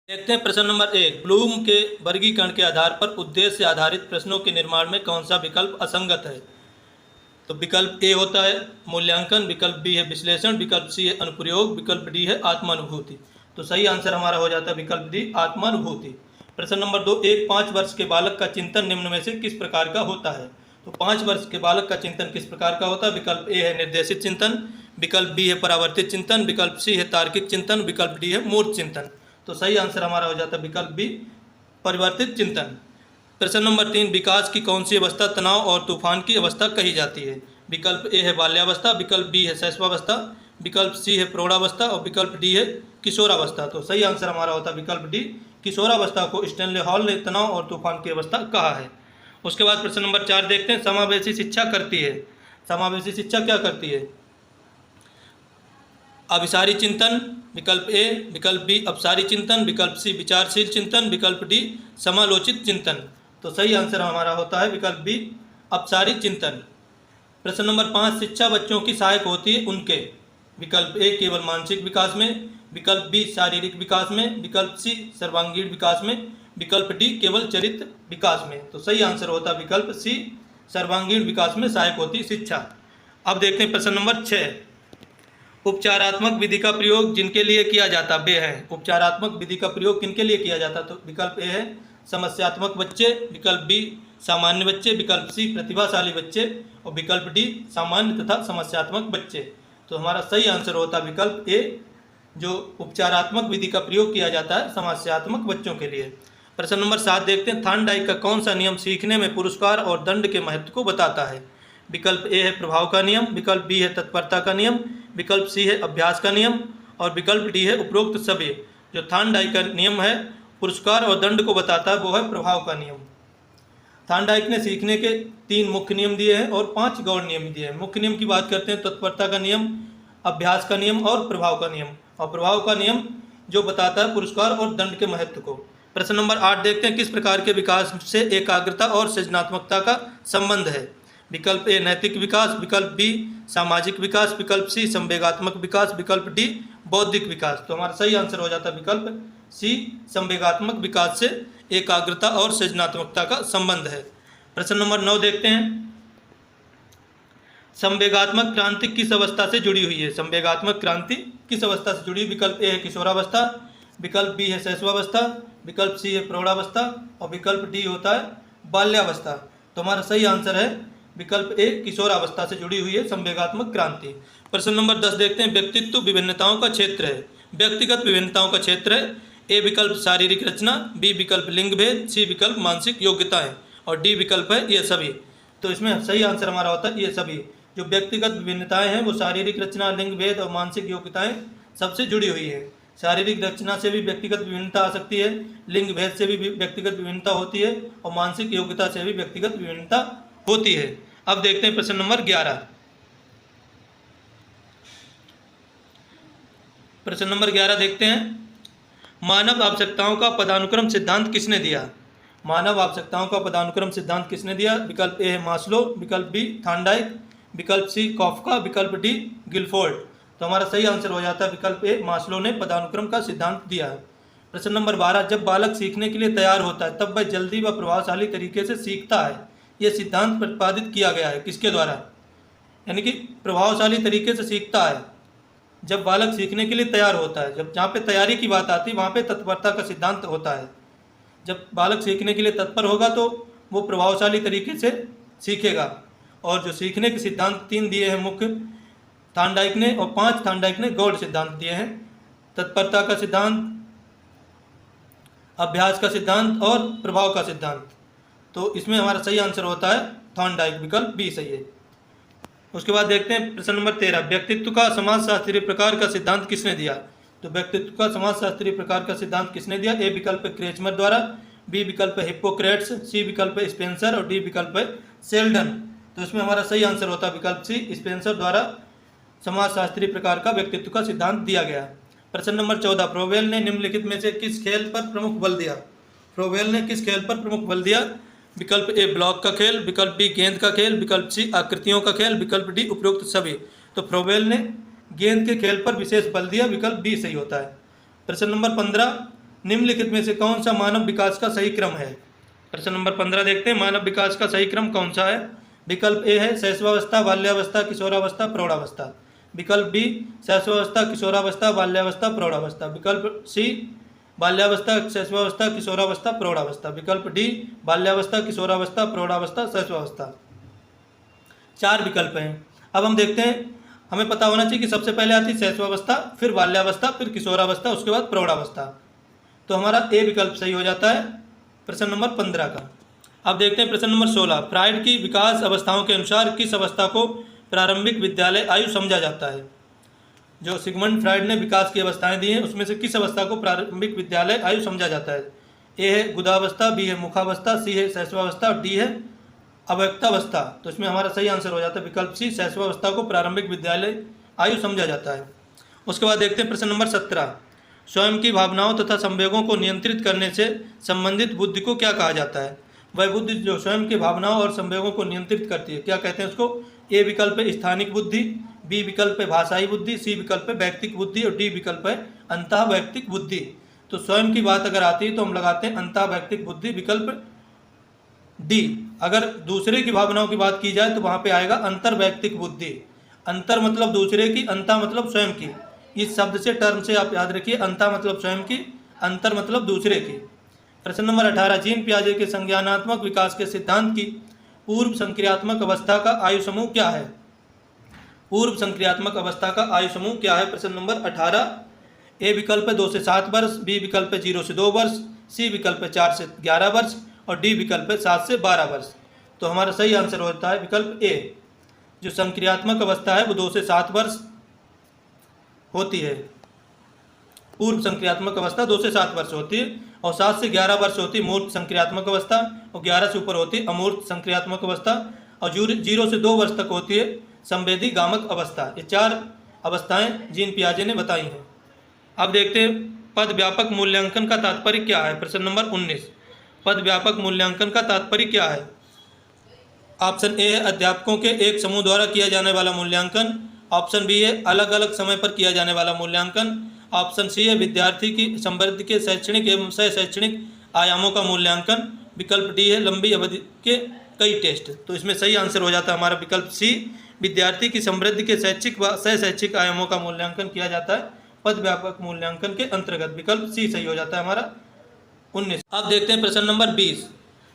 देखते हैं प्रश्न नंबर 1। ब्लूम के वर्गीकरण के आधार पर उद्देश्य आधारित प्रश्नों के निर्माण में कौन सा विकल्प असंगत है? तो विकल्प ए होता है मूल्यांकन, विकल्प बी है विश्लेषण, विकल्प सी है अनुप्रयोग, विकल्प डी है आत्मानुभूति। तो सही आंसर हमारा हो जाता है विकल्प डी आत्मानुभूति। प्रश्न नंबर 2। एक 5 वर्ष के बालक का चिंतन निम्न में से किस प्रकार का होता है? तो 5 वर्ष के बालक का चिंतन किस प्रकार का होता है? विकल्प ए है निर्देशित चिंतन, विकल्प बी है परावर्तित चिंतन, विकल्प सी है तार्किक चिंतन, विकल्प डी है मूर्त चिंतन। तो सही आंसर हमारा हो जाता है विकल्प बी परिवर्तित चिंतन। प्रश्न नंबर 3। विकास की कौन सी अवस्था तनाव और तूफान की अवस्था कही जाती है? विकल्प ए है बाल्यावस्था, विकल्प बी है शैशवावस्था, विकल्प सी है प्रौढ़ावस्था और विकल्प डी है किशोरावस्था। तो सही आंसर हमारा होता है विकल्प डी किशोरावस्था को स्टैनले हॉल ने तनाव और तूफान की अवस्था कहा है। उसके बाद प्रश्न नंबर 4 देखते हैं। समावेशी शिक्षा करती है, समावेशी शिक्षा क्या करती है? अभिसारी चिंतन विकल्प ए, विकल्प बी अपसारी चिंतन, विकल्प सी विचारशील चिंतन, विकल्प डी समालोचित चिंतन। तो सही आंसर हमारा होता है विकल्प बी अपसारी चिंतन। प्रश्न नंबर 5। शिक्षा बच्चों की सहायक होती है उनके? विकल्प ए केवल मानसिक विकास में, विकल्प बी शारीरिक विकास में, विकल्प सी सर्वांगीण विकास में, विकल्प डी केवल चरित्र विकास में। तो सही आंसर होता है विकल्प सी सर्वांगीण विकास में सहायक होती शिक्षा। अब देखते हैं प्रश्न नंबर 6। उपचारात्मक विधि का प्रयोग जिनके लिए किया जाता वे हैं। उपचारात्मक विधि का प्रयोग किनके लिए किया जाता? तो विकल्प ए है समस्यात्मक बच्चे, विकल्प बी सामान्य बच्चे, विकल्प सी प्रतिभाशाली बच्चे और विकल्प डी सामान्य तथा समस्यात्मक बच्चे। तो हमारा सही आंसर होता है विकल्प ए जो उपचारात्मक विधि का प्रयोग किया जाता है समस्यात्मक बच्चों के लिए। प्रश्न नंबर 7 देखते हैं। थॉर्नडाइक का कौन सा नियम सीखने में पुरस्कार और दंड के महत्व को बताता है? विकल्प ए है प्रभाव का नियम, विकल्प बी है तत्परता का नियम, विकल्प सी है अभ्यास का नियम और विकल्प डी है उपरोक्त सभी। जो थॉर्नडाइक का नियम है पुरस्कार और दंड को बताता है वो है प्रभाव का नियम। थॉर्नडाइक ने सीखने के 3 मुख्य नियम दिए हैं और 5 गौण नियम दिए हैं। मुख्य नियम की बात करते हैं तत्परता का नियम, अभ्यास का नियम और प्रभाव का नियम। और प्रभाव का नियम जो बताता है पुरस्कार और दंड के महत्व को। प्रश्न नंबर 8 देखते हैं। किस प्रकार के विकास से एकाग्रता और सृजनात्मकता का संबंध है? विकल्प ए नैतिक विकास, विकल्प बी सामाजिक विकास, विकल्प सी संवेगात्मक विकास, विकल्प डी बौद्धिक विकास। तो हमारा सही आंसर हो जाता है विकल्प सी संवेगात्मक विकास से एकाग्रता और सृजनात्मकता का संबंध है। प्रश्न नंबर 9 देखते हैं। संवेगात्मक क्रांति किस अवस्था से जुड़ी हुई है? संवेगात्मक क्रांति किस अवस्था से जुड़ी? विकल्प ए है किशोरावस्था, विकल्प बी है शैशवावस्था, विकल्प सी है प्रौढ़ावस्था और विकल्प डी होता है बाल्यावस्था। तो हमारा सही आंसर है विकल्प ए किशोरावस्था से जुड़ी हुई है संवेगात्मक क्रांति। प्रश्न नंबर 10 देखते हैं। व्यक्तित्व विभिन्नताओं का क्षेत्र है, व्यक्तिगत विभिन्नताओं का क्षेत्र है। ए विकल्प शारीरिक रचना, बी विकल्प लिंग भेद, सी विकल्प मानसिक योग्यताएं और डी विकल्प है ये सभी। तो इसमें सही आंसर हमारा होता है ये सभी। जो व्यक्तिगत विभिन्नताएं हैं वो शारीरिक रचना, लिंग भेद और मानसिक योग्यताएं सबसे जुड़ी हुई है। शारीरिक रचना से भी व्यक्तिगत विभिन्नता आ सकती है, लिंग भेद से भी व्यक्तिगत विभिन्नता होती है और मानसिक योग्यता से भी व्यक्तिगत विभिन्नता होती है। अब देखते हैं प्रश्न नंबर 11। प्रश्न नंबर 11 देखते हैं। मानव आवश्यकताओं का पदानुक्रम सिद्धांत किसने दिया? मानव आवश्यकताओं का पदानुक्रम सिद्धांत किसने दिया? विकल्प ए है मास्लो, विकल्प बी थॉर्नडाइक, विकल्प सी कॉफका, विकल्प डी गिलफोर्ड। तो हमारा सही आंसर हो जाता है विकल्प ए मास्लो ने पदानुक्रम का सिद्धांत दिया है। प्रश्न नंबर 12। जब बालक सीखने के लिए तैयार होता है तब वह जल्दी व प्रभावशाली तरीके से सीखता है, यह सिद्धांत प्रतिपादित किया गया है किसके द्वारा? यानी कि प्रभावशाली तरीके से सीखता है जब बालक सीखने के लिए तैयार होता है। जब जहाँ पे तैयारी की बात आती है वहाँ पे तत्परता का सिद्धांत होता है। जब बालक सीखने के लिए तत्पर होगा तो वो प्रभावशाली तरीके से सीखेगा। और जो सीखने के सिद्धांत 3 दिए हैं मुख्य थॉर्नडाइक ने और 5 थॉर्नडाइक ने गौण सिद्धांत दिए हैं। तत्परता का सिद्धांत, अभ्यास का सिद्धांत और प्रभाव का सिद्धांत। तो इसमें हमारा सही आंसर होता है थॉर्नडाइक, विकल्प बी सही है। उसके बाद देखते हैं प्रश्न नंबर 13। व्यक्तित्व का समाजशास्त्रीय प्रकार का सिद्धांत किसने दिया? तो व्यक्तित्व का समाजशास्त्रीय प्रकार का सिद्धांत किसने दिया? ए विकल्प क्रेचमर द्वारा, बी विकल्प हिप्पोक्रेट्स, सी विकल्प स्पेंसर और डी विकल्प शेल्डन। तो इसमें हमारा सही आंसर होता है विकल्प सी स्पेंसर द्वारा समाजशास्त्रीय प्रकार का व्यक्तित्व का सिद्धांत दिया गया। प्रश्न नंबर 14। फ्रोबेल ने निम्नलिखित में से किस खेल पर प्रमुख बल दिया? फ्रोबेल ने किस खेल पर प्रमुख बल दिया? विकल्प ए ब्लॉक का खेल, विकल्प बी गेंद का खेल, विकल्प सी आकृतियों का खेल, विकल्प डी उपरोक्त सभी। तो फ्रोबेल ने गेंद के खेल पर विशेष बल दिया, विकल्प बी सही होता है। प्रश्न नंबर 15। निम्नलिखित में से कौन सा मानव विकास का सही क्रम है? प्रश्न नंबर 15 देखते हैं, मानव विकास का सही क्रम कौन सा है? विकल्प ए है शैशवावस्था, बाल्यावस्था, किशोरावस्था, प्रौढ़ावस्था। विकल्प बी शैशवावस्था, किशोरावस्था, बाल्यावस्था, प्रौढ़ावस्था। विकल्प सी बाल्यावस्था, शैशवावस्था, किशोरावस्था, प्रौढ़ावस्था। विकल्प डी बाल्यावस्था, किशोरावस्था, प्रौढ़ावस्था, शैशवावस्था। 4 विकल्प हैं। अब हम देखते हैं, हमें पता होना चाहिए कि सबसे पहले आती है शैशवावस्था, फिर बाल्यावस्था, फिर किशोरावस्था, उसके बाद प्रौढ़ावस्था। तो हमारा ए विकल्प सही हो जाता है प्रश्न नंबर 15 का। अब देखते हैं प्रश्न नंबर 16, फ्राइड की विकास अवस्थाओं के अनुसार किस अवस्था को प्रारंभिक विद्यालय आयु समझा जाता है? जो सिगमंड फ्राइड ने विकास की अवस्थाएं दी हैं उसमें से किस अवस्था को प्रारंभिक विद्यालय आयु समझा जाता है? ए है गुदावस्था, बी है मुखावस्था, सी है शैशवावस्था और डी है अव्यक्तावस्था। तो इसमें हमारा सही आंसर हो जाता है विकल्प सी, शैशवावस्था को प्रारंभिक विद्यालय आयु समझा जाता है। उसके बाद देखते हैं प्रश्न नंबर 17, स्वयं की भावनाओं तथा संवेगों को नियंत्रित करने से संबंधित बुद्धि को क्या कहा जाता है? वह बुद्धि जो स्वयं की भावनाओं और संवेगों को नियंत्रित करती है, क्या कहते हैं उसको? ए विकल्प है स्थानिक बुद्धि, बी विकल्प है भाषाई बुद्धि, सी विकल्प है वैयक्तिक बुद्धि और डी विकल्प है अंतः वैयक्तिक बुद्धि। तो स्वयं की बात अगर आती है तो हम लगाते हैं अंतः वैयक्तिक बुद्धि, विकल्प डी। अगर दूसरे की भावनाओं की बात की जाए तो वहाँ पे आएगा अंतर वैयक्तिक बुद्धि। अंतर मतलब दूसरे की, अंतः मतलब स्वयं की। इस शब्द से, टर्म से आप याद रखिए, अंतः मतलब स्वयं की, अंतर मतलब दूसरे की। प्रश्न नंबर 18, जीन पियाजे के संज्ञानात्मक विकास के सिद्धांत की पूर्व संक्रियात्मक अवस्था का आयु समूह क्या है? पूर्व संक्रियात्मक अवस्था का आयु समूह क्या है? प्रश्न नंबर 18, ए विकल्प है 2 से 7 वर्ष, बी विकल्प है 0 से 2 वर्ष, सी विकल्प है 4 से 11 वर्ष और डी विकल्प है 7 से 12 वर्ष। तो हमारा सही आंसर होता है विकल्प ए। जो संक्रियात्मक अवस्था है वो 2 से 7 वर्ष होती है। पूर्व संक्रियात्मक अवस्था 2 से 7 वर्ष होती है और 7 से 11 वर्ष होती है मूर्त संक्रियात्मक अवस्था और 11 से ऊपर होती है अमूर्त संक्रियात्मक अवस्था और 0 से 2 वर्ष तक होती है संवेदी गामक अवस्था। ये 4 अवस्थाएं जीन पियाजे ने बताई हैं। अब देखते हैं पद व्यापक मूल्यांकन का तात्पर्य क्या है? प्रश्न नंबर 19, पद व्यापक मूल्यांकन का तात्पर्य क्या है? ऑप्शन ए है अध्यापकों के एक समूह द्वारा किया जाने वाला मूल्यांकन, ऑप्शन बी है अलग अलग समय पर किया जाने वाला मूल्यांकन, ऑप्शन सी है विद्यार्थी की समृद्धि के शैक्षणिक एवं सह शैक्षणिक आयामों का मूल्यांकन, विकल्प डी है लंबी अवधि के कई टेस्ट। तो इसमें सही आंसर हो जाता है हमारा विकल्प सी, विद्यार्थी की समृद्धि के शैक्षिक व सह शैक्षिक आयामों का मूल्यांकन किया जाता है पद व्यापक मूल्यांकन के अंतर्गत। विकल्प सी सही हो जाता है हमारा 19। अब देखते हैं प्रश्न नंबर 20,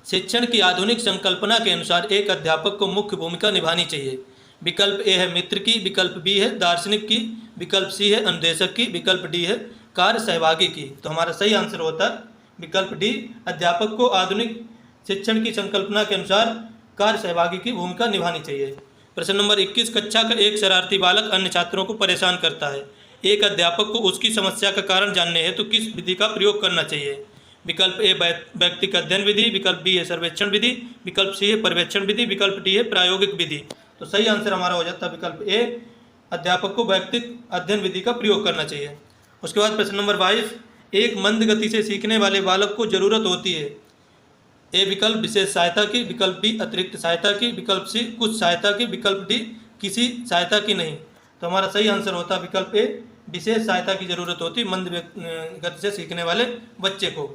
शिक्षण की आधुनिक संकल्पना के अनुसार एक अध्यापक को मुख्य भूमिका निभानी चाहिए। विकल्प ए है मित्र की, विकल्प बी है दार्शनिक की, विकल्प सी है अनुदेशक की, विकल्प डी है कार्य सहभागी की। तो हमारा सही आंसर होता है विकल्प डी, अध्यापक को आधुनिक शिक्षण की संकल्पना के अनुसार कार्य सहभागी की भूमिका निभानी चाहिए। प्रश्न नंबर 21, कक्षा का एक शरारती बालक अन्य छात्रों को परेशान करता है। एक अध्यापक को उसकी समस्या का कारण जानने हेतु किस विधि का प्रयोग करना चाहिए? विकल्प ए व्यक्तिगत अध्ययन विधि, विकल्प बी है सर्वेक्षण विधि, विकल्प सी है पर्यवेक्षण विधि, विकल्प डी है प्रायोगिक विधि। तो सही आंसर हमारा हो जाता है विकल्प ए, अध्यापक को व्यक्तिगत अध्ययन विधि का प्रयोग करना चाहिए। उसके बाद प्रश्न नंबर 22, एक मंद गति से सीखने वाले बालक को जरूरत होती है। ए विकल्प विशेष सहायता की, विकल्प बी अतिरिक्त सहायता की, विकल्प सी कुछ सहायता की, विकल्प डी किसी सहायता की नहीं। तो हमारा सही आंसर होता है विकल्प ए, विशेष सहायता की जरूरत होती मंद गति से सीखने वाले बच्चे को।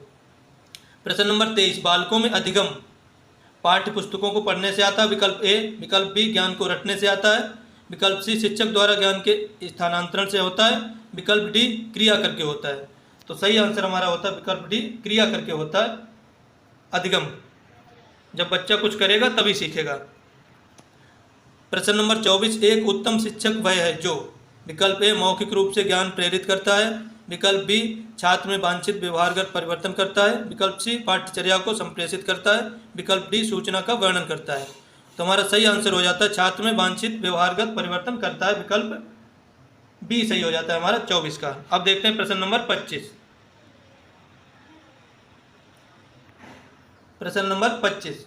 प्रश्न नंबर 23, बालकों में अधिगम पाठ्य पुस्तकों को पढ़ने से आता है। विकल्प ए, विकल्प बी ज्ञान को रटने से आता है, विकल्प सी शिक्षक द्वारा ज्ञान के स्थानांतरण से होता है, विकल्प डी क्रिया करके होता है। तो सही आंसर हमारा होता है विकल्प डी, क्रिया करके होता है अधिगम। जब बच्चा कुछ करेगा तभी सीखेगा। प्रश्न नंबर 24, एक उत्तम शिक्षक वह है जो, विकल्प ए मौखिक रूप से ज्ञान प्रेरित करता है, विकल्प बी छात्र में वांछित व्यवहारगत परिवर्तन करता है, विकल्प सी पाठ्यचर्या को संप्रेषित करता है, विकल्प डी सूचना का वर्णन करता है। तो हमारा सही आंसर हो जाता है छात्र में वांछित व्यवहारगत परिवर्तन करता है, विकल्प बी सही हो जाता है हमारा 24 का। अब देखते हैं प्रश्न नंबर 25। प्रश्न नंबर 25,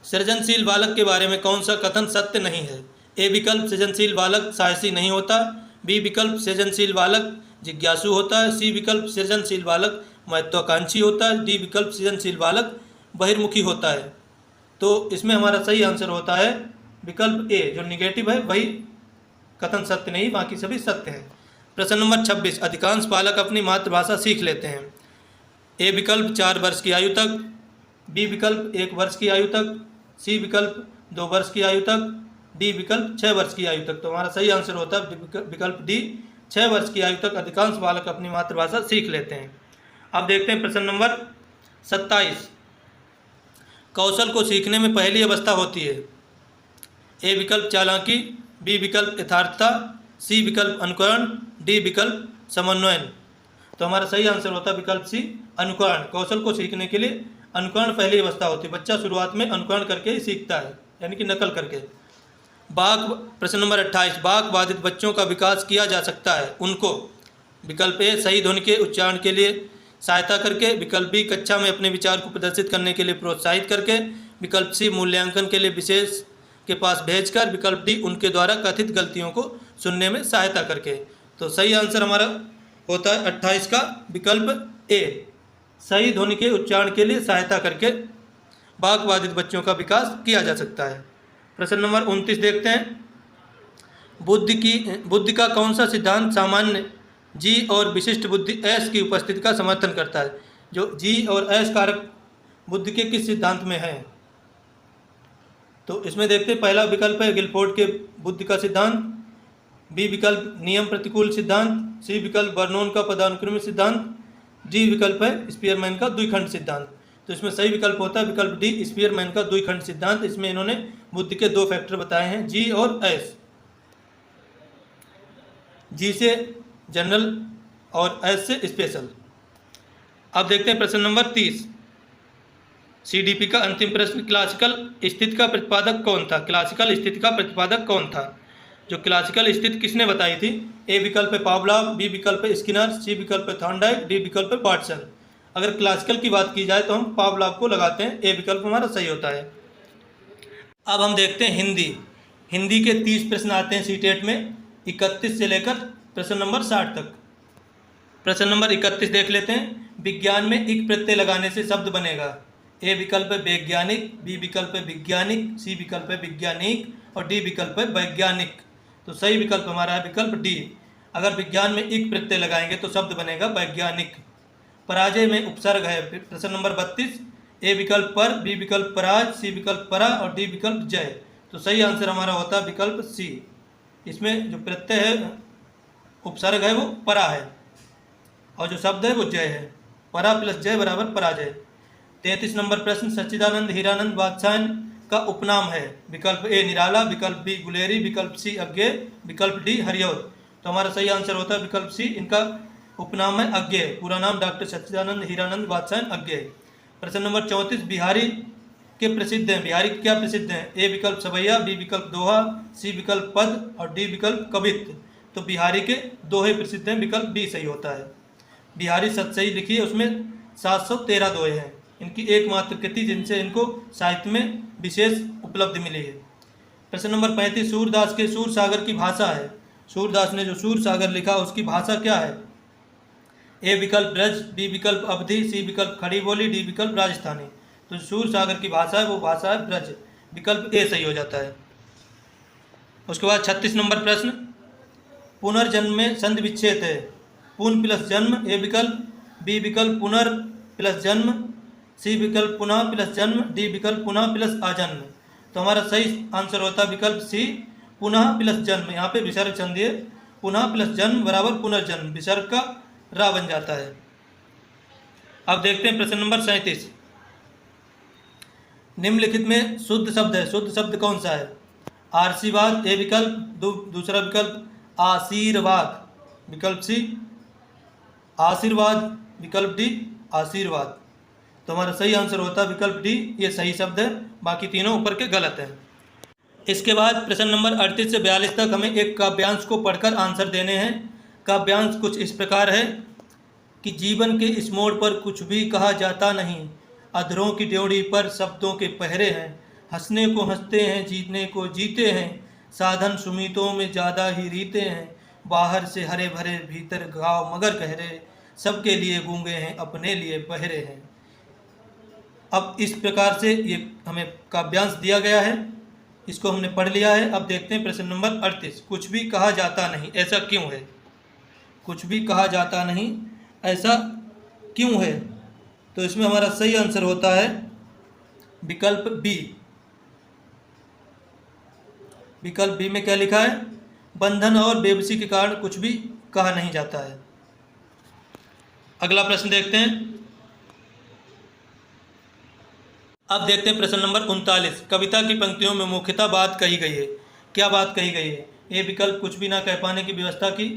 सृजनशील बालक के बारे में कौन सा कथन सत्य नहीं है? ए विकल्प सृजनशील बालक साहसी नहीं होता, बी विकल्प सृजनशील बालक जिज्ञासु होता है, सी विकल्प सृजनशील बालक महत्वाकांक्षी होता है, डी विकल्प सृजनशील बालक बहिर्मुखी होता है। तो इसमें हमारा सही आंसर होता है विकल्प ए, जो निगेटिव है वही कथन सत्य नहीं, बाकी सभी सत्य हैं। प्रश्न नंबर 26, अधिकांश बालक अपनी मातृभाषा सीख लेते हैं। ए विकल्प 4 वर्ष की आयु तक, बी विकल्प 1 वर्ष की आयु तक, सी विकल्प 2 वर्ष की आयु तक, डी विकल्प 6 वर्ष की आयु तक। तो हमारा सही आंसर होता है विकल्प डी, 6 वर्ष की आयु तक अधिकांश बालक अपनी मातृभाषा सीख लेते हैं। अब देखते हैं प्रश्न नंबर 27। कौशल को सीखने में पहली अवस्था होती है। ए विकल्प चालाकी, बी विकल्प यथार्थता, सी विकल्प अनुकरण, डी विकल्प समन्वयन। तो हमारा सही आंसर होता है विकल्प सी, अनुकरण। कौशल को सीखने के लिए अनुकरण पहली अवस्था होती है। बच्चा शुरुआत में अनुकरण करके ही सीखता है, यानी कि नकल करके। प्रश्न नंबर 28। बाक बाधित बच्चों का विकास किया जा सकता है उनको। विकल्प ए सही ध्वनि के उच्चारण के लिए सहायता करके, विकल्प बी कक्षा में अपने विचार को प्रदर्शित करने के लिए प्रोत्साहित करके, विकल्प सी मूल्यांकन के लिए विशेष के पास भेजकर, विकल्प डी उनके द्वारा कथित गलतियों को सुनने में सहायता करके। तो सही आंसर हमारा होता है 28 का विकल्प ए, सही ध्वनि के उच्चारण के लिए सहायता करके बाक बाधित बच्चों का विकास किया जा सकता है। प्रश्न नंबर 29 देखते हैं। बुद्धि का कौन सा सिद्धांत सामान्य जी और विशिष्ट बुद्धि एस की उपस्थिति का समर्थन करता है। जो जी और एस कारक बुद्धि के किस सिद्धांत में है, तो इसमें देखते हैं। पहला विकल्प है गिलफोर्ड के बुद्धि का सिद्धांत, बी विकल्प नियम प्रतिकूल सिद्धांत, सी विकल्प बर्नौन का पदानुक्रमित सिद्धांत, डी विकल्प है स्पीयरमैन का द्विखंड सिद्धांत। तो इसमें सही विकल्प होता है विकल्प डी, स्पीयरमैन का द्विखंड सिद्धांत। इसमें इन्होंने बुद्धि के 2 फैक्टर बताए हैं, जी और एस। जी से जनरल और एस से स्पेशल। अब देखते हैं प्रश्न नंबर 30। सीडीपी का अंतिम प्रश्न, क्लासिकल स्थिति का प्रतिपादक कौन था। क्लासिकल स्थिति का प्रतिपादक कौन था। जो क्लासिकल स्थिति किसने बताई थी। ए विकल्प है पावलोव, बी विकल्प है स्किनर, सी विकल्प है थॉर्नडाइक, डी विकल्प है वाटसन। अगर क्लासिकल की बात की जाए तो हम पावलोव को लगाते हैं, ए विकल्प हमारा सही होता है। अब हम देखते हैं हिंदी। हिंदी के 30 प्रश्न आते हैं सीटेट में, 31 से लेकर प्रश्न नंबर 60 तक। प्रश्न नंबर 31 देख लेते हैं। विज्ञान में इक प्रत्यय लगाने से शब्द बनेगा। ए विकल्प है वैज्ञानिक, बी विकल्प है वैज्ञानिक, सी विकल्प है वैज्ञानिक और डी विकल्प है वैज्ञानिक। तो सही विकल्प हमारा है विकल्प डी। अगर विज्ञान में इक प्रत्यय लगाएंगे तो शब्द बनेगा वैज्ञानिक। पराजय में उपसर्ग है। प्रश्न नंबर 32। ए विकल्प पर, बी विकल्प पराज, सी विकल्प परा और डी विकल्प जय। तो सही आंसर हमारा होता है विकल्प सी। इसमें जो प्रत्यय है उपसर्ग है वो परा है और जो शब्द है वो जय है। परा प्लस जय बराबर पराजय। 33 नंबर प्रश्न। सच्चिदानंद हीरानंद बादशाहन का उपनाम है। विकल्प ए निराला, विकल्प बी गुलेरी, विकल्प सी अज्ञेय, विकल्प डी हरिऔध। तो हमारा सही आंसर होता है विकल्प सी, इनका उपनाम है अज्ञेय। पूरा नाम डॉक्टर सच्चिदानंद हीरानंद बादशाहन अज्ञेय। प्रश्न नंबर 34। बिहारी के प्रसिद्ध हैं। बिहारी क्या प्रसिद्ध हैं। ए विकल्प सवैया, बी विकल्प दोहा, सी विकल्प पद और डी विकल्प कवित्व। तो बिहारी के दोहे प्रसिद्ध हैं, विकल्प बी सही होता है। बिहारी सतसई लिखी है, उसमें 713 दोहे हैं। इनकी एकमात्र कृति जिनसे इनको साहित्य में विशेष उपलब्धि मिली है। प्रश्न नंबर 35। सूरदास के सूर सागर की भाषा है। सूरदास ने जो सूर सागर लिखा उसकी भाषा क्या है। ए विकल्प ब्रज, बी विकल्प अवधी, सी विकल्प खड़ी बोली, डी विकल्प राजस्थानी। तो सूर सागर की भाषा है वो भाषा है ब्रज। विकल्प ए सही हो जाता है। उसके बाद 36 नंबर प्रश्न। पुनर्जन्म में संधि विच्छेद है। पुन प्लस जन्म ए विकल्प, बी विकल्प पुनर प्लस जन्म, सी विकल्प पुनः प्लस जन्म, डी विकल्प पुनः प्लस आजन्म। तो हमारा सही आंसर होता है विकल्प सी, पुनः प्लस जन्म। यहाँ पे विसर्ग संधि है, पुनः प्लस जन्म बराबर पुनर्जन्म, विसर्ग का रा बन जाता है। अब देखते हैं प्रश्न नंबर 37। निम्नलिखित में शुद्ध शब्द है। शुद्ध शब्द कौन सा है। आशीर्वाद ए विकल्प, दूसरा विकल्प आशीर्वाद, विकल्प सी आशीर्वाद, विकल्प डी आशीर्वाद। तो हमारा सही आंसर होता है विकल्प डी, ये सही शब्द है, बाकी तीनों ऊपर के गलत हैं। इसके बाद प्रश्न नंबर 38 से 42 तक हमें एक काव्यांश को पढ़कर आंसर देने हैं। काव्यांश कुछ इस प्रकार है कि जीवन के इस मोड़ पर कुछ भी कहा जाता नहीं, अधरों की ड्योढ़ी पर शब्दों के पहरे हैं, हंसने को हंसते हैं, जीतने को जीते हैं, साधन सुमितों में ज़्यादा ही रीते हैं, बाहर से हरे भरे भीतर घाव मगर गहरे, सबके लिए गूंगे हैं अपने लिए बहरे हैं। अब इस प्रकार से ये हमें काव्यांश दिया गया है, इसको हमने पढ़ लिया है। अब देखते हैं प्रश्न नंबर 38। कुछ भी कहा जाता नहीं, ऐसा क्यों है। कुछ भी कहा जाता नहीं, ऐसा क्यों है। तो इसमें हमारा सही आंसर होता है विकल्प बी। विकल्प बी में क्या लिखा है, बंधन और बेबसी के कारण कुछ भी कहा नहीं जाता है। अगला प्रश्न देखते हैं। अब देखते हैं प्रश्न नंबर 39। कविता की पंक्तियों में मुख्यतः बात कही गई है। क्या बात कही गई है? ए विकल्प कुछ भी ना कह पाने की व्यवस्था की,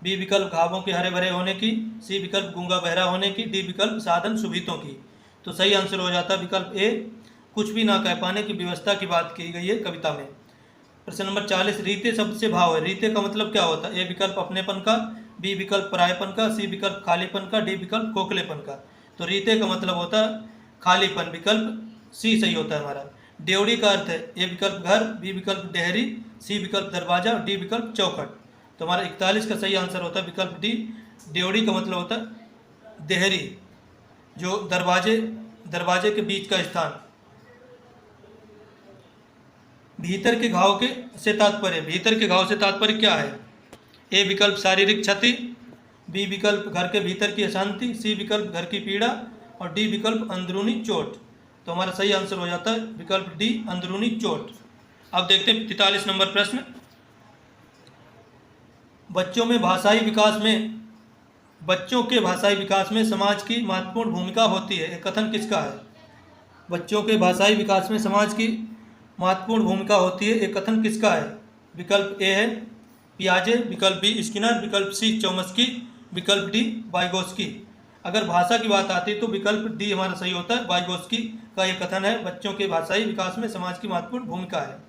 बी विकल्प घावों के हरे भरे होने की, सी विकल्प गूंगा बहरा होने की, डी विकल्प साधन सुविधाओं की। तो सही आंसर हो जाता है विकल्प ए, कुछ भी ना कह पाने की व्यवस्था की बात की गई है कविता में। प्रश्न नंबर 40। रीते शब्द से भाव है। रीते का मतलब क्या होता है? ए विकल्प अपनेपन का, बी विकल्प परायपन का, सी विकल्प खालीपन का, डी विकल्प खोखलेपन का। तो रीते का मतलब होता है खालीपन, विकल्प सी सही होता है हमारा। ड्योढ़ी का अर्थ है ए विकल्प घर, बी विकल्प डेहरी, सी विकल्प दरवाजा, डी विकल्प चौखट। तो हमारा 41 का सही आंसर होता है विकल्प डी। ड्योढ़ी का मतलब होता है देहरी, जो दरवाजे के बीच का स्थान। भीतर के घाव के से तात्पर्य, भीतर के घाव से तात्पर्य क्या है? ए विकल्प शारीरिक क्षति, बी विकल्प घर के भीतर की अशांति, सी विकल्प घर की पीड़ा और डी विकल्प अंदरूनी चोट। तो हमारा सही आंसर हो जाता है विकल्प डी, अंदरूनी चोट। अब देखते हैं 43 नंबर प्रश्न। बच्चों के भाषाई विकास में समाज की महत्वपूर्ण भूमिका होती है। यह कथन किसका है? बच्चों के भाषाई विकास में समाज की महत्वपूर्ण भूमिका होती है, यह कथन किसका है? विकल्प ए है पियाजे, विकल्प बी स्किनर, विकल्प सी चोम्स्की, विकल्प डी वाइगोस्की। अगर भाषा की बात आती है तो विकल्प डी हमारा सही होता है, वाइगोस्की का यह कथन है, बच्चों के भाषाई विकास में समाज की महत्वपूर्ण भूमिका है।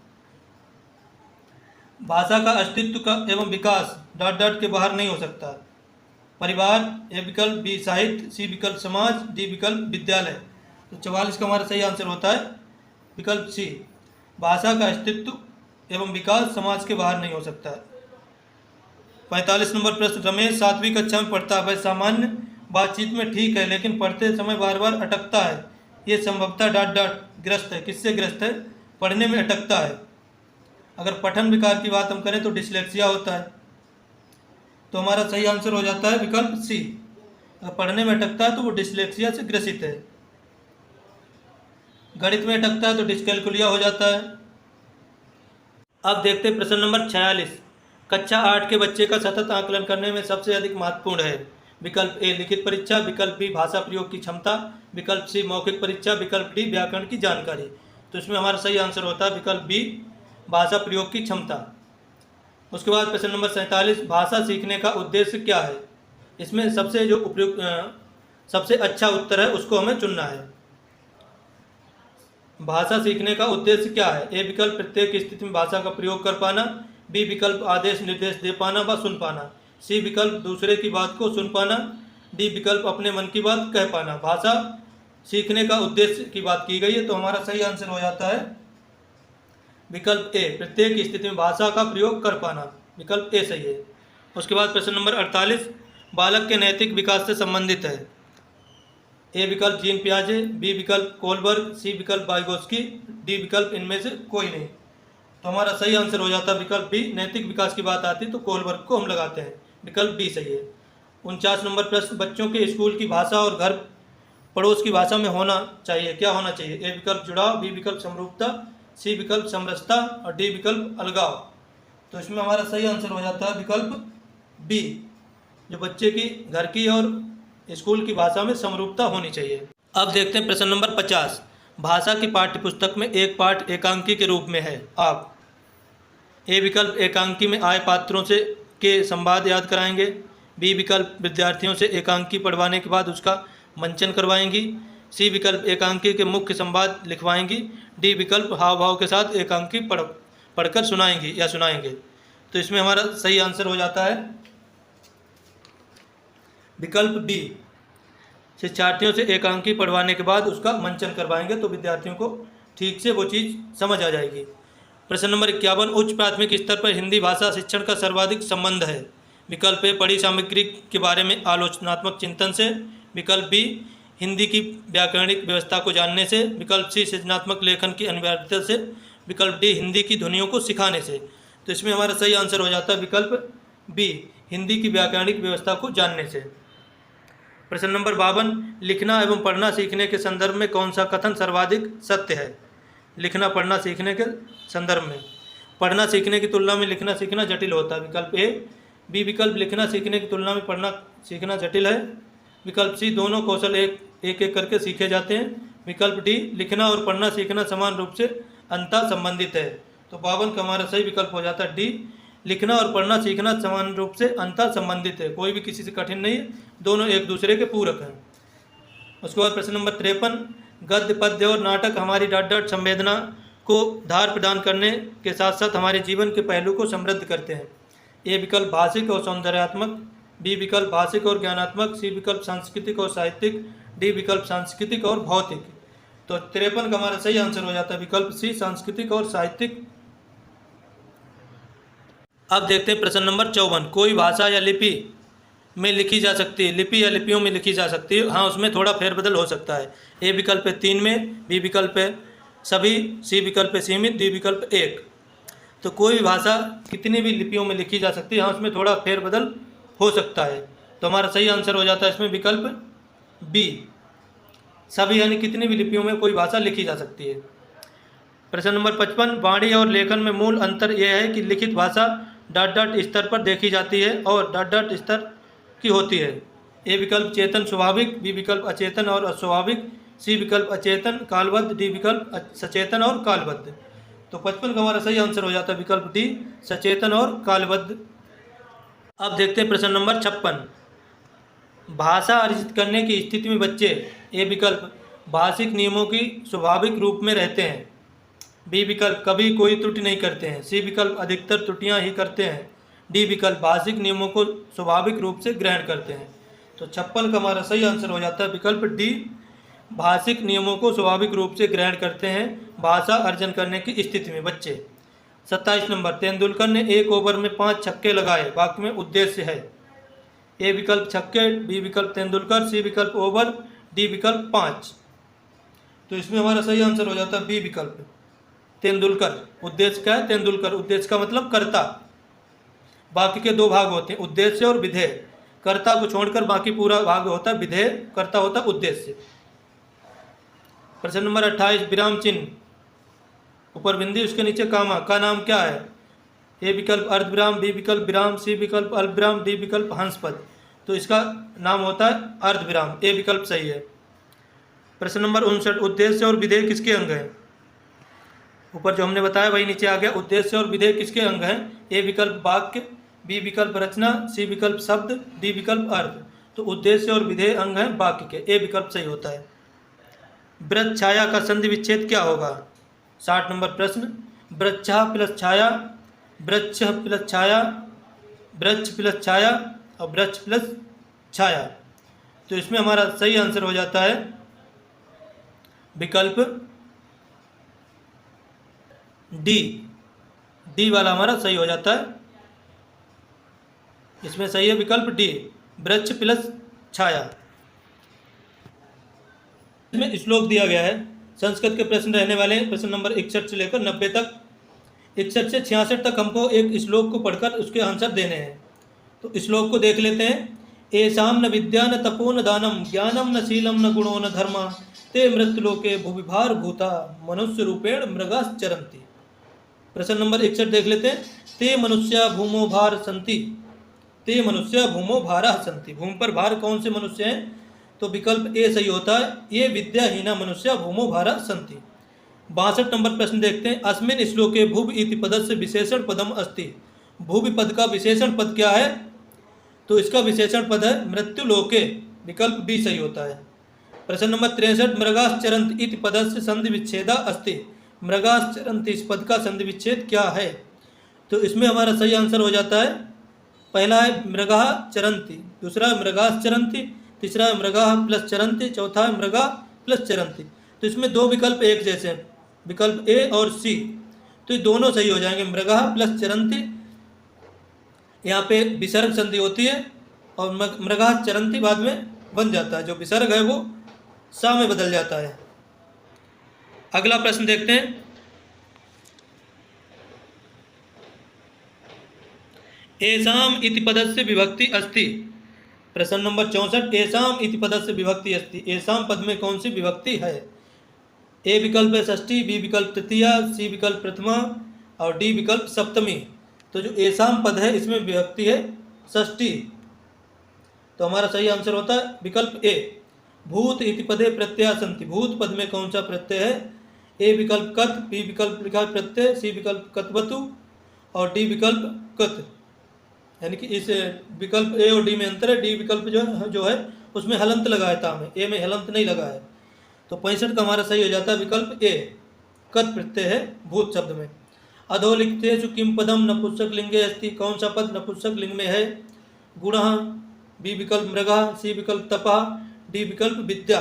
भाषा का अस्तित्व का एवं विकास ... के बाहर नहीं हो सकता। परिवार, ए विकल्प, बी साहित्य, सी विकल्प समाज, डी विकल्प विद्यालय। तो 44 का हमारा सही आंसर होता है विकल्प सी, भाषा का अस्तित्व एवं विकास समाज के बाहर नहीं हो सकता। 45 नंबर प्रश्न। रमेश 7वीं कक्षा में पढ़ता है। वह सामान्य बातचीत में ठीक है लेकिन पढ़ते समय बार बार अटकता है। ये संभवतः ... ग्रस्त है। किससे ग्रस्त है? पढ़ने में अटकता है। अगर पठन विकार की बात हम करें तो डिस्लेक्सिया होता है। तो हमारा सही आंसर हो जाता है विकल्प सी, अगर पढ़ने में अटकता है तो वो डिस्लेक्सिया से ग्रसित है। गणित में अटकता है तो डिस्कैलकुलिया हो जाता है। अब देखते हैं प्रश्न नंबर 46। कक्षा 8 के बच्चे का सतत आकलन करने में सबसे अधिक महत्वपूर्ण है। विकल्प ए लिखित परीक्षा, विकल्प बी भाषा प्रयोग की क्षमता, विकल्प सी मौखिक परीक्षा, विकल्प डी व्याकरण की जानकारी। तो इसमें हमारा सही आंसर होता है विकल्प बी, भाषा प्रयोग की क्षमता। उसके बाद प्रश्न नंबर 47। भाषा सीखने का उद्देश्य क्या है? इसमें सबसे अच्छा उत्तर है उसको हमें चुनना है। भाषा सीखने का उद्देश्य क्या है? ए विकल्प प्रत्येक स्थिति में भाषा का प्रयोग कर पाना, बी विकल्प आदेश निर्देश दे पाना व सुन पाना, सी विकल्प दूसरे की बात को सुन पाना, डी विकल्प अपने मन की बात कह पाना। भाषा सीखने का उद्देश्य की बात की गई है, तो हमारा सही आंसर हो जाता है विकल्प ए, प्रत्येक स्थिति में भाषा का प्रयोग कर पाना। विकल्प ए सही है। उसके बाद प्रश्न नंबर 48। बालक के नैतिक विकास से संबंधित है। ए विकल्प जीन पियाजे, बी विकल्प कोलबर्ग, सी विकल्प वाइगोस्की, डी विकल्प इनमें से कोई नहीं। तो हमारा सही आंसर हो जाता है विकल्प बी, नैतिक विकास की बात आती है तो कोलबर्ग को हम लगाते हैं। विकल्प बी सही है। 49 नंबर प्रश्न। बच्चों के स्कूल की भाषा और घर पड़ोस की भाषा में होना चाहिए, क्या होना चाहिए? ए विकल्प जुड़ाव, बी विकल्प समरूपता, सी विकल्प समरसता और डी विकल्प अलगाव। तो इसमें हमारा सही आंसर हो जाता है विकल्प बी, जो बच्चे की घर की और स्कूल की भाषा में समरूपता होनी चाहिए। अब देखते हैं प्रश्न नंबर 50। भाषा की पाठ्यपुस्तक में एक पाठ एकांकी के रूप में है। आप ए विकल्प एकांकी में आए पात्रों से के संवाद याद कराएंगे, बी विकल्प विद्यार्थियों से एकांकी पढ़वाने के बाद उसका मंचन करवाएंगी, सी विकल्प एकांकी के मुख्य संवाद लिखवाएंगी, डी विकल्प हाव भाव के साथ एकांकी पढ़कर सुनाएंगी या सुनाएंगे। तो इसमें हमारा सही आंसर हो जाता है विकल्प बी, शिक्षार्थियों से एकांकी पढ़वाने के बाद उसका मंचन करवाएंगे तो विद्यार्थियों को ठीक से वो चीज़ समझ आ जाएगी। प्रश्न नंबर 51। उच्च प्राथमिक स्तर पर हिंदी भाषा शिक्षण का सर्वाधिक संबंध है। विकल्प ए पढ़ी सामग्री के बारे में आलोचनात्मक चिंतन से, विकल्प बी हिंदी की व्याकरणिक व्यवस्था को जानने से, विकल्प सी सृजनात्मक लेखन की अनिवार्यता से, विकल्प डी हिंदी की ध्वनियों को सिखाने से। तो इसमें हमारा सही आंसर हो जाता है विकल्प बी, हिंदी की व्याकरणिक व्यवस्था को जानने से। प्रश्न नंबर 52, लिखना एवं पढ़ना सीखने के संदर्भ में कौन सा कथन सर्वाधिक सत्य है? लिखना पढ़ना सीखने के संदर्भ में पढ़ना सीखने की तुलना में लिखना सीखना जटिल होता है, विकल्प ए। बी विकल्प, लिखना सीखने की तुलना में पढ़ना सीखना जटिल है, विकल्प सी। दोनों कौशल एक एक करके सीखे जाते हैं, विकल्प डी। लिखना और पढ़ना सीखना समान रूप से अंतः संबंधित है। तो 52 का हमारा सही विकल्प हो जाता है डी। लिखना और पढ़ना सीखना समान रूप से अंतः संबंधित है, कोई भी किसी से कठिन नहीं है, दोनों एक दूसरे के पूरक हैं। उसके बाद प्रश्न नंबर 53, गद्य पद्य और नाटक हमारी डॉट डॉट संवेदना को धार प्रदान करने के साथ साथ हमारे जीवन के पहलू को समृद्ध करते हैं। ए विकल्प भाषिक और सौंदर्यात्मक, बी विकल्प भाषिक और ज्ञानात्मक, सी विकल्प सांस्कृतिक और साहित्यिक, डी विकल्प सांस्कृतिक और भौतिक। तो 53 का हमारा सही आंसर हो जाता है विकल्प सी, सांस्कृतिक और साहित्यिक। अब देखते हैं प्रश्न नंबर 54, कोई भाषा या लिपि में लिखी जा सकती है, लिपि या लिपियों में लिखी जा सकती है। हाँ, उसमें थोड़ा फेरबदल हो सकता है। ए विकल्प है 3 में, बी विकल्प है सभी, सी विकल्प है सीमित, डी विकल्प 1। तो कोई भी भाषा कितनी भी लिपियों में लिखी जा सकती है, हाँ उसमें थोड़ा फेरबदल हो सकता है। तो हमारा सही आंसर हो जाता है इसमें विकल्प बी, सभी, यानी कितनी भी लिपियों में कोई भाषा लिखी जा सकती है। प्रश्न नंबर 55, वाणी और लेखन में मूल अंतर यह है कि लिखित भाषा डॉट डॉट स्तर पर देखी जाती है और डॉट डॉट स्तर की होती है। ए विकल्प चेतन स्वाभाविक, बी विकल्प अचेतन और अस्वाभाविक, सी विकल्प अचेतन कालबद्ध, डी विकल्प सचेतन और कालबद्ध। तो 55 का हमारा सही आंसर हो जाता है विकल्प डी, सचेतन और कालबद्ध। अब देखते हैं प्रश्न नंबर 56, भाषा अर्जित करने की स्थिति में बच्चे ए विकल्प भाषिक नियमों की स्वाभाविक रूप में रहते हैं, बी विकल्प कभी कोई त्रुटि नहीं करते हैं, सी विकल्प अधिकतर त्रुटियां ही करते हैं, डी विकल्प भाषिक नियमों को स्वाभाविक रूप से ग्रहण करते हैं। तो 56 का हमारा सही आंसर हो जाता है विकल्प डी, भाषिक नियमों को स्वाभाविक रूप से ग्रहण करते हैं भाषा अर्जन करने की स्थिति में बच्चे। 27 नंबर, तेंदुलकर ने 1 ओवर में 5 छक्के लगाए, वाक्य में उद्देश्य है। ए विकल्प छक्के, बी विकल्प तेंदुलकर, सी विकल्प ओवर, डी विकल्प 5। तो इसमें हमारा सही आंसर हो जाता है बी विकल्प तेंदुलकर। उद्देश्य क्या है? तेंदुलकर, उद्देश्य का मतलब कर्ता। वाक्य के 2 भाग होते हैं, उद्देश्य और विधेय। कर्ता को छोड़कर बाकी पूरा भाग होता है विधेय, कर्ता होता है उद्देश्य। प्रश्न नंबर 28, विराम चिन्ह ऊपर बिंदी उसके नीचे कामा का नाम क्या है? ए विकल्प अर्धविराम, बी विकल्प विराम, सी विकल्प अल्पविराम, डी विकल्प हंसपद। तो इसका नाम होता है अर्धविराम, ए विकल्प सही है। प्रश्न नंबर 59, उद्देश्य और विधेय किसके अंग हैं? ऊपर जो हमने बताया वही नीचे आ गया, उद्देश्य और विधेय किसके अंग हैं? ए विकल्प वाक्य, बी विकल्प रचना, सी विकल्प शब्द, डी विकल्प अर्थ। तो उद्देश्य और विधेय अंग हैं वाक्य के, ए विकल्प सही होता है। वृक्ष छाया का संधि विच्छेद क्या होगा? 60 नंबर प्रश्न, वृक्षा प्लस छाया, वृक्ष प्लस छाया, वृक्ष प्लस छाया और वृक्ष प्लस छाया। तो इसमें हमारा सही आंसर हो जाता है विकल्प डी, डी वाला हमारा सही हो जाता है। इसमें सही है विकल्प डी, वृक्ष प्लस छाया। इसमें श्लोक दिया गया है, संस्कृत के प्रश्न रहने वाले हैं। प्रश्न नंबर 61 से लेकर 90 तक, 61 से 66 तक हमको एक श्लोक को पढ़कर उसके आंसर देने हैं। तो श्लोक को देख लेते हैं। एषाम न विद्या न तपो न दानम ज्ञानम न शीलम न गुणो न धर्म ते मृत्युलोके भुविभार भूता मनुष्य रूपेण मृगाश्चरन्ति। प्रश्न नंबर 61 देख लेते हैं। ते मनुष्या भूमो भार संति, ते मनुष्य भूमो भारः सन्ति। भूमि पर भार कौन से मनुष्य हैं? तो विकल्प ए सही होता है, ये विद्याहीना मनुष्य भूमो भारः सन्ति। 62 नंबर प्रश्न देखते हैं। अस्मिन् श्लोके भुव इति पदस्य विशेषण पदम अस्ति। भुवि पद का विशेषण पद क्या है? तो इसका विशेषण पद है मृत्युलोके, विकल्प बी सही होता है। प्रश्न नंबर 63, मृगाश्चरन्ति इति पदस्य संधि विच्छेदा अस्ति। मृगाश्चरन्ति इस पद का संधि विच्छेद क्या है? तो इसमें हमारा सही आंसर हो जाता है, पहला है मृगा चरन्ति, दूसरा है मृगाश्चरन्ति, तीसरा है मृगा प्लस चरन्ति, चौथा है मृगा प्लस चरन्ति। तो इसमें 2 विकल्प एक जैसे हैं, विकल्प ए और सी, तो ये दोनों सही हो जाएंगे। मृगा प्लस चरन्ति, यहाँ पे विसर्ग संधि होती है और मृगा चरन्ति बाद में बन जाता है, जो विसर्ग है वो सा में बदल जाता है। अगला प्रश्न देखते हैं। एषाम इति पदस्य विभक्ति अस्ति। प्रश्न नंबर 64, एसाम इति पदस्य विभक्ति अस्ति। एसाम पद में कौन सी विभक्ति है? ए विकल्प है षष्ठी, बी विकल्प तृतीया, सी विकल्प प्रथमा और डी विकल्प सप्तमी। तो जो एसाम पद है इसमें विभक्ति है षष्ठी, तो हमारा सही आंसर होता है विकल्प ए। भूत इति पदे प्रत्यया सन्ति। भूत पद में कौन सा प्रत्यय है? ए विकल्प कत, बी विकल्प लिखा है प्रत्यय, सी विकल्प कतवतु और डी विकल्प कत। यानी कि इस विकल्प ए और डी में अंतर है। डी विकल्प जो है उसमें हलंत लगा है ता में, ए में हलंत नहीं लगा है। तो 65 का हमारा सही हो जाता है विकल्प ए, कत प्रत्यय है भूत शब्द में। अधोलिखितेषु किम पदम नपुंसक लिंगे अस्ति। कौन सा पद नपुंसक लिंग में है? गुणः, बी विकल्प मृगः, सी विकल्प तपः, डी विकल्प विद्या।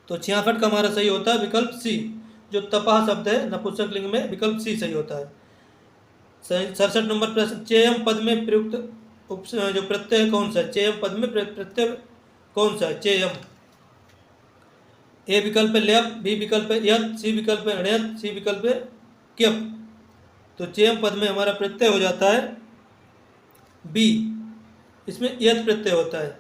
तो 66 का हमारा सही होता है विकल्प सी, जो तपः शब्द है नपुंसक लिंग में, विकल्प सी सही होता है। 67 नंबर प्रश्न, चेयम पद में प्रयुक्त जो प्रत्यय कौन सा है? चेयम पद में प्रत्यय कौन सा है? चेयम। ए विकल्प है ल्यप, बी विकल्प है यत, सी विकल्प है अण्यत, सी विकल्प है क्यप। तो चेयम पद में हमारा प्रत्यय हो जाता है बी, इसमें यत प्रत्यय होता है।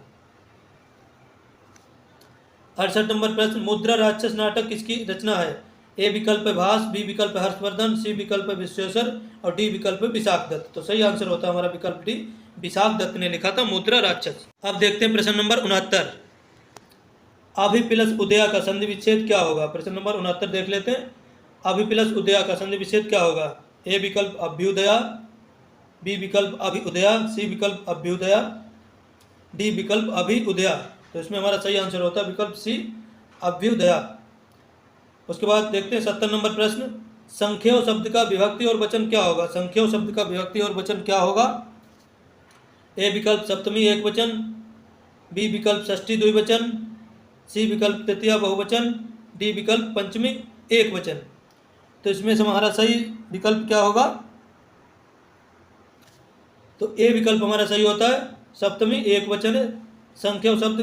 68 नंबर प्रश्न, मुद्रा राक्षस नाटक किसकी रचना है? ए विकल्प है भास, बी विकल्प है हर्षवर्धन, सी विकल्प है विश्वेश्वर और डी विकल्प है विशाख दत्त। तो सही आंसर होता है हमारा विकल्प डी, विशाख दत्त ने लिखा था मुद्रा राक्षस। अब देखते हैं प्रश्न नंबर 69, अभि प्लस उदया का संधि विच्छेद क्या होगा? प्रश्न नंबर 69 देख लेते हैं। अभि प्लस उदया का संधि विच्छेद क्या होगा? ए विकल्प अभ्युदया, बी विकल्प अभिउदया, सी विकल्प अभ्युदया, डी विकल्प अभिउदया। तो इसमें हमारा सही आंसर होता है विकल्प सी, अभ्युदया। उसके बाद देखते हैं 70 नंबर प्रश्न, संख्यो शब्द का विभक्ति और वचन क्या होगा? संख्यो शब्द का विभक्ति और वचन क्या होगा? ए विकल्प सप्तमी एक वचन, बी विकल्प षष्ठी द्विवचन, सी विकल्प तृतीया बहुवचन, डी विकल्प पंचमी एक वचन। तो इसमें से हमारा सही विकल्प क्या होगा? तो ए विकल्प हमारा सही होता है, सप्तमी एक वचन है। संख्या शब्द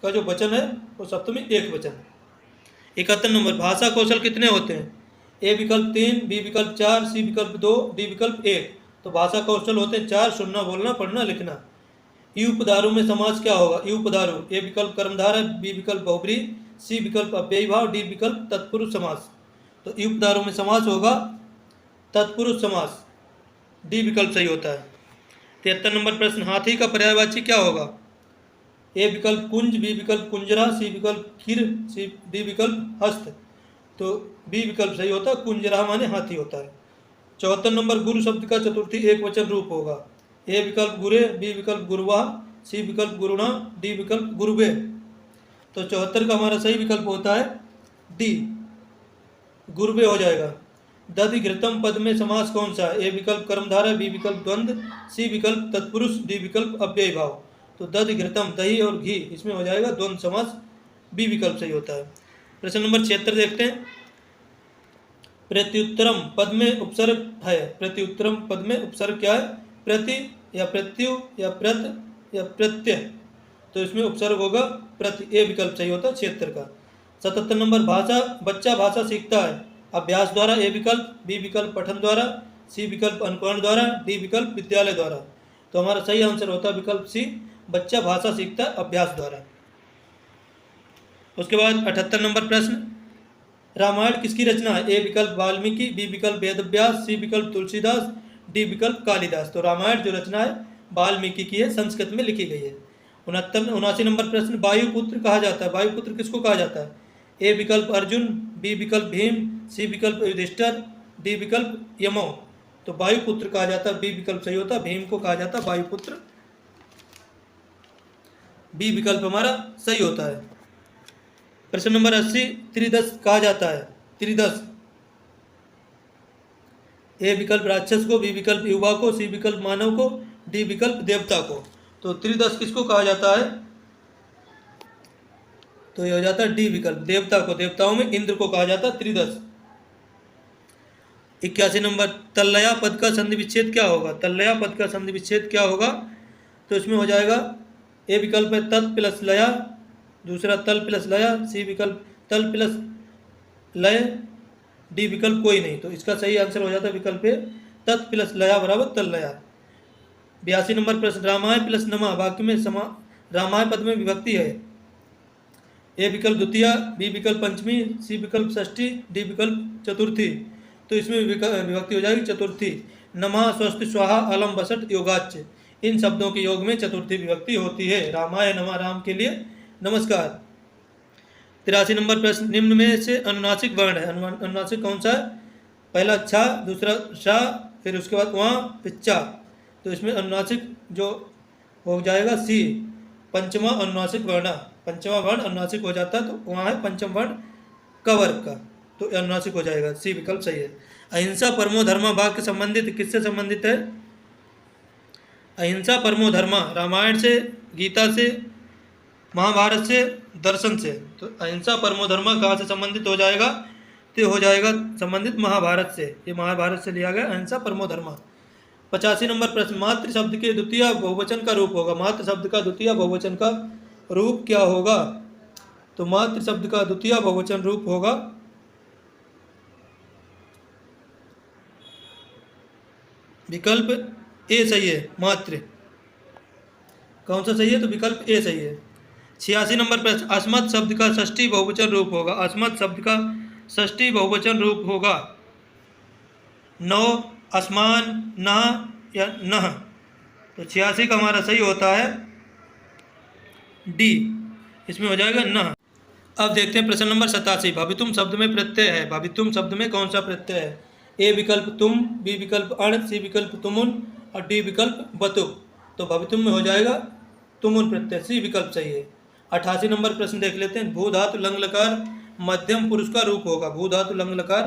का जो वचन है वो सप्तमी एक वचन। 71 नंबर, भाषा कौशल कितने होते हैं? ए विकल्प 3, बी विकल्प 4, सी विकल्प 2, डी विकल्प 1। तो भाषा कौशल होते हैं 4, सुनना बोलना पढ़ना लिखना। यू पदारू में समास क्या होगा? यू पदारू, ए विकल्प कर्मधारय, बी विकल्प बहुब्रीहि, सी विकल्प अव्ययी भाव, डी विकल्प तत्पुरुष समास। तो यू पदारू में समास होगा तत्पुरुष समास, डी विकल्प सही होता है। 73 नंबर प्रश्न, हाथी का पर्यायवाची क्या होगा? ए विकल्प कुंज, बी विकल्प कुंजरा, सी विकल्प खीर, सी डी विकल्प हस्त। तो बी विकल्प सही होता है, कुंजरा माने हाथी होता है। 74 नंबर, गुरु शब्द का चतुर्थी एक वचन रूप होगा। ए विकल्प गुरे, बी विकल्प गुरुवाह, सी विकल्प गुरुणा, डी विकल्प गुरुवे। तो 74 का हमारा सही विकल्प होता है डी, गुरुवे हो जाएगा। दधि घृतम पद में समास कौन सा है? ए विकल्प कर्मधारय, बी विकल्प द्वंद्व, सी विकल्प तत्पुरुष, डी विकल्प अव्ययी भाव। तो दधि घृतम दही और घी, इसमें हो जाएगा द्वंद्व समास, बी विकल्प सही होता है। प्रश्न नंबर 76 देखते हैं। प्रत्युत्तरम पद में उपसर्ग है। प्रत्युत्तरम पद में उपसर्ग क्या है? प्रति या प्रत्यु या प्रत या प्रत्यय। तो इसमें उपसर्ग होगा प्रति, ए विकल्प सही होता है 76 का। 77 नंबर, भाषा बच्चा भाषा सीखता है अभ्यास द्वारा। ए विकल्प, बी विकल्प पठन द्वारा, सी विकल्प अनुकरण द्वारा, डी विकल्प विद्यालय द्वारा। तो हमारा सही आंसर होता है विकल्प सी, बच्चा भाषा सीखता है अभ्यास द्वारा। उसके बाद 78 नंबर प्रश्न, रामायण किसकी रचना है? ए विकल्प वाल्मीकि, बी विकल्प वेदव्यास, सी विकल्प तुलसीदास, डी विकल्प कालिदास। तो रामायण जो रचना है वाल्मीकि की है, संस्कृत में लिखी गई है। 79 नंबर प्रश्न, वायुपुत्र कहा जाता है। वायुपुत्र किसको कहा जाता है? ए विकल्प अर्जुन, बी विकल्प भीम, सी विकल्प युधिष्ठिर, डी विकल्प यमो। तो वायुपुत्र कहा जाता है, बी विकल्प सही होता है, भीम को कहा जाता है वायुपुत्र, बी विकल्प हमारा सही होता है। प्रश्न नंबर 80, त्रिदश कहा जाता है। त्रिदश, ए विकल्प राक्षस को, बी विकल्प युवा को, सी विकल्प मानव को, डी विकल्प देवता को। तो त्रिदश किसको कहा जाता है? तो ये हो जाता है डी विकल्प, देवता को। देवताओं में इंद्र को कहा जाता है त्रिदश। 81 नंबर, तल्लया पद का संधि विच्छेद क्या होगा? तल्लया पद का संधि विच्छेद क्या होगा? तो इसमें हो जाएगा ए विकल्प है तत् प्लस लया, दूसरा तल प्लस लया, सी विकल्प तल प्लस लय, डी विकल्प कोई नहीं। तो इसका सही आंसर हो जाता है विकल्प है तत् प्लस लया बराबर तल लया। 82 नंबर प्रश्न, रामायण प्लस नमा वाक्य में रामाय पद में विभक्ति है। ए विकल्प द्वितीया, बी विकल्प पंचमी, सी विकल्प षष्ठी, डी विकल्प चतुर्थी। तो इसमें विभक्ति हो जाएगी चतुर्थी। नमः, स्वस्ति, स्वाहा, अलम, बसट, योगाच्च, इन शब्दों के योग में चतुर्थी विभक्ति होती है। रामाय नमः, राम के लिए नमस्कार। 83 नंबर प्रश्न, निम्न में से अनुनासिक वर्ण है। अनुनासिक कौन सा है? पहला छा, दूसरा शा, फिर उसके बाद वहाँ, फिर चा। तो इसमें अनुनासिक जो हो जाएगा सी, पंचमा अनुनासिक वर्ण। पंचमा वर्ण अनुनासिक हो जाता है, तो वहाँ है पंचम वर्ण क वर्ग का, तो अनुनासिक हो जाएगा, सी विकल्प सही है। अहिंसा परमो धर्म वाक्य संबंधित किससे संबंधित है? अहिंसा परमो धर्म रामायण से, गीता से, महाभारत से, दर्शन से। तो अहिंसा परमो धर्म कहाँ से संबंधित हो जाएगा? तो हो जाएगा संबंधित महाभारत से। ये महाभारत से लिया गया अहिंसा परमो धर्म। 85 नंबर प्रश्न, मातृ शब्द के द्वितीय बहुवचन का रूप होगा। मातृ शब्द का द्वितीय बहुवचन का रूप क्या होगा? तो मातृ शब्द का द्वितीय बहुवचन रूप होगा विकल्प ए सही है, मातृ। कौन सा सही है? तो विकल्प ए सही है। 86 नंबर प्रश्न, अस्मत् शब्द का षष्ठी बहुवचन रूप होगा। अस्मत् शब्द का षष्ठी बहुवचन रूप होगा नौ, असमान, नह या नह। तो 86 का हमारा सही होता है डी, इसमें हो जाएगा नह। अब देखते हैं प्रश्न नंबर 87, भवितुम शब्द में प्रत्यय है। भवितुम शब्द में कौन सा प्रत्यय है? ए विकल्प तुम, बी विकल्प अण, सी विकल्प तुमुन और डी विकल्प बतु। तो भवितुम में हो जाएगा तुमुन प्रत्यय, सी विकल्प सही है। 88 नंबर प्रश्न देख लेते हैं, भू धातु लंग लकार मध्यम पुरुष का रूप होगा। भू धातु लंग लकार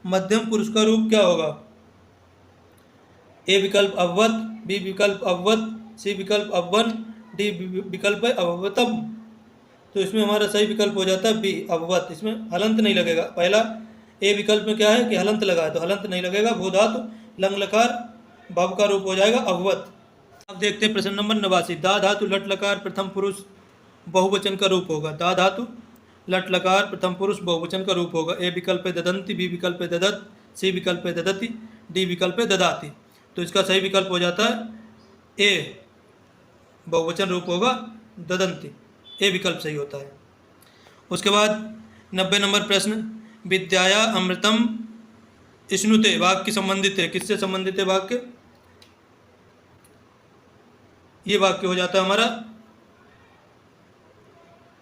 मध्यम पुरुष का रूप क्या होगा? ए विकल्प अववत, बी विकल्प अववत, सी विकल्प अववन, डी विकल्प है अववतम। तो इसमें हमारा सही विकल्प हो जाता है बी, अववत। इसमें हलंत नहीं लगेगा। पहला ए विकल्प में क्या है कि हलंत लगा है, तो हलंत नहीं लगेगा। भू धातु लंग लकार भव का रूप हो जाएगा अववत। अब देखते हैं प्रश्न नंबर 89, दा धातु लट लकार प्रथम पुरुष बहुवचन का रूप होगा। दा धातु लट लकार प्रथम पुरुष बहुवचन का रूप होगा। ए विकल्प है ददंती, बी विकल्प है ददत, सी विकल्प है ददती, डी विकल्प है ददाती। तो इसका सही विकल्प हो जाता है ए, बहुवचन रूप होगा ददंती। ए विकल्प सही होता है। उसके बाद 90 नंबर प्रश्न, विद्याया अमृतम स्नुते वाक्य संबंधित है। किससे संबंधित है वाक्य? ये वाक्य हो जाता है हमारा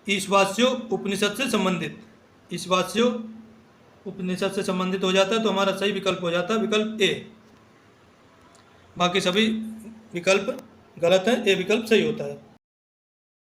ईशवास्यो उपनिषद से संबंधित। ईशवास्यो उपनिषद से संबंधित हो जाता है, तो हमारा सही विकल्प हो जाता है विकल्प ए। बाकी सभी विकल्प गलत हैं, ए विकल्प सही होता है।